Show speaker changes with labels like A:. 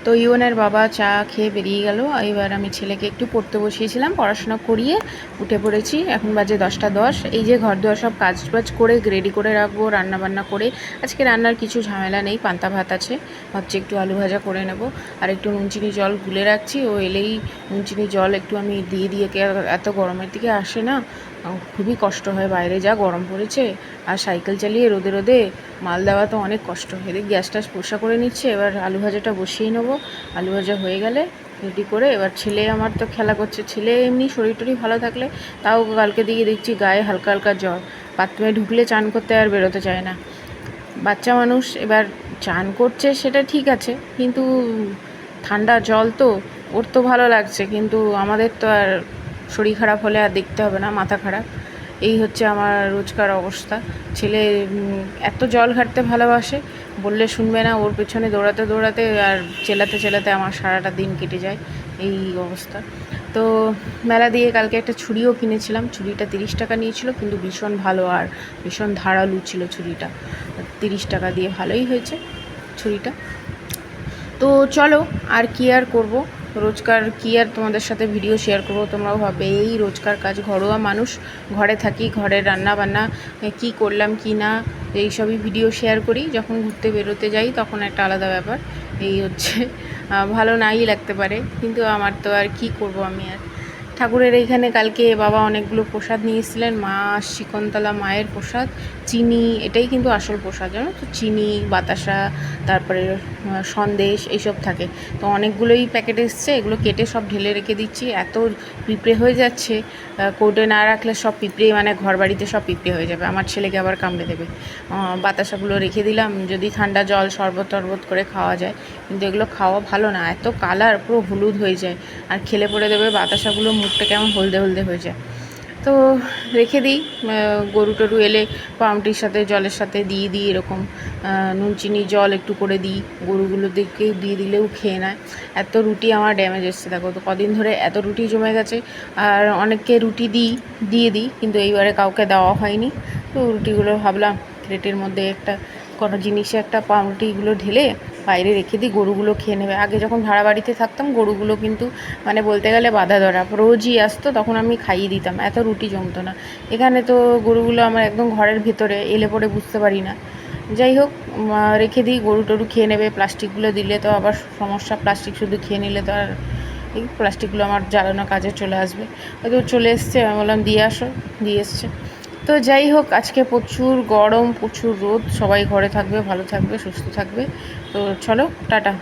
A: তো ইওনের বাবা চা খেয়ে বেরিয়ে গেল। এবার আমি ছেলেকে একটু পড়তে বসিয়েছিলাম, পড়াশোনা করিয়ে উঠে পড়েছি। এখন বাজে 10টা 10। এই যে ঘর দুয়ার সব কাজ বাজ করে রেডি করে রাখবো, রান্নাবান্না করে। আজকে রান্নার কিছু ঝামেলা নেই, পান্তা ভাত আছে, ভাবছি একটু আলু ভাজা করে নেব। আর একটু নুন চিনি জল গুলে রাখছি, ও এলেই নুন চিনি জল একটু আমি দিয়ে এত গরমের দিকে আসে না, খুবই কষ্ট হয়, বাইরে যা গরম পড়েছে। আর সাইকেল চালিয়ে রোদে রোদে মাল দেওয়া তো অনেক কষ্ট। এদিকে গ্যাস ট্যাস পোষা করে নিচ্ছে, এবার আলু ভাজাটা বসিয়ে নেবো। আলু ভাজা হয়ে গেলে রেডি করে, এবার ছেলে আমার তো খেলা করছে। ছেলে এমনি শরীর টরীর ভালো থাকলে, তাও কালকে দিকে দেখছি গায়ে হালকা হালকা জ্বর, বাথরুমে ঢুকলে চান করতে আর বেরোতে চায় না। বাচ্চা মানুষ এবার চান করছে সেটা ঠিক আছে, কিন্তু ঠান্ডা জল তো, ওর তো ভালো লাগছে, কিন্তু আমাদের তো আর শরীর খারাপ হলে আর দেখতে হবে না, মাথা খারাপ। এই হচ্ছে আমার রোজকার অবস্থা। ছেলে এত জল ঘাটতে ভালোবাসে, বললে শুনবে না, ওর পেছনে দৌড়াতে দৌড়াতে আর চেলাতে চেলাতে আমার সারাটা দিন কেটে যায়, এই অবস্থা। তো মেলা দিয়ে কালকে একটা ছুরিও কিনেছিলাম, ছুরিটা 30 টাকা নিয়েছিল, কিন্তু ভীষণ ভালো আর ভীষণ ধারালো ছিল ছুরিটা। 30 টাকা দিয়ে ভালোই হয়েছে ছুরিটা। তো চলো, আর কি আর করবো, রোজকার কি আর তোমাদের সাথে ভিডিও শেয়ার করবো, তোমরাও ভাবে এই রোজকার কাজ, ঘরোয়া মানুষ, ঘরে থাকি, ঘরের রান্না বান্না কি করলাম কি না, এই সবই ভিডিও শেয়ার করি। যখন ঘুরতে বেরোতে যাই তখন একটা আলাদা ব্যাপার। এই হচ্ছে, ভালো নাই লাগতে পারে, কিন্তু আমার তো আর কি করব, আমি আর ঠাকুরের এইখানে কালকে বাবা অনেকগুলো প্রসাদ নিয়ে এসেছিলেন, মা শকুন্তলা মায়ের প্রসাদ, চিনি, এটাই কিন্তু আসল প্রসাদ, জানো তো, চিনি বাতাসা, তারপরে সন্দেশ, এইসব থাকে। তো অনেকগুলোই প্যাকেট এসছে, এগুলো কেটে সব ঢেলে রেখে দিচ্ছি। এত পিঁপড়ে হয়ে যাচ্ছে, কোর্টে না রাখলে সব পিঁপড়ে, মানে ঘর বাড়িতে সব পিঁপড়ে হয়ে যাবে, আমার ছেলেকে আবার কামড়ে দেবে। বাতাসাগুলো রেখে দিলাম, যদি ঠান্ডা জল শরবত টরবত করে খাওয়া যায়, কিন্তু এগুলো খাওয়া ভালো না, এত কালার, পুরো হলুদ হয়ে যায়, আর খেলে পড়ে দেবে বাতাসাগুলো, মুখটা কেমন হলদে হলদে হয়ে যায়। তো রেখে দিই, গরু টরু এলে পাউরুটির সাথে জলের সাথে দিয়ে দিই, এরকম নুন চিনি জল একটু করে দিই, গরুগুলোদেরকে দিয়ে দিলেও খেয়ে নেয়। এত রুটি আমার ড্যামেজ এসছে, দেখো তো কদিন ধরে এত রুটি জমে গেছে, আর অনেককে রুটি দিয়ে দিই, কিন্তু এইবারে কাউকে দেওয়া হয়নি। তো রুটিগুলো ভাবলাম প্লেটের মধ্যে একটা কোনো জিনিসে একটা পাউরুটিগুলো ঢেলে বাইরে রেখে দিই, গরুগুলো খেয়ে নেবে। আগে যখন ভাড়া বাড়িতে থাকতাম, গরুগুলো কিন্তু মানে বলতে গেলে বাধা ধরা, রোজই আসতো, তখন আমি খাইয়ে দিতাম, এত রুটি জমতো না। এখানে তো গরুগুলো আমার একদম ঘরের ভেতরে, এলে পরে বুঝতে পারি না। যাই হোক, রেখে দিই, গরু টরু খেয়ে নেবে। প্লাস্টিকগুলো দিলে তো আবার সমস্যা, প্লাস্টিক শুধু খেয়ে নিলে তো আর, এই প্লাস্টিকগুলো আমার জ্বালানো কাজে চলে আসবে। হয়তো চলে এসছে, আমি বললাম দিয়ে আসো, দিয়ে এসছে। তো যাই হোক, আজকে প্রচুর গরম, প্রচুর রোদ, সবাই ঘরে থাকবে, ভালো থাকবে, সুস্থ থাকবে। তো চলো, টাটা।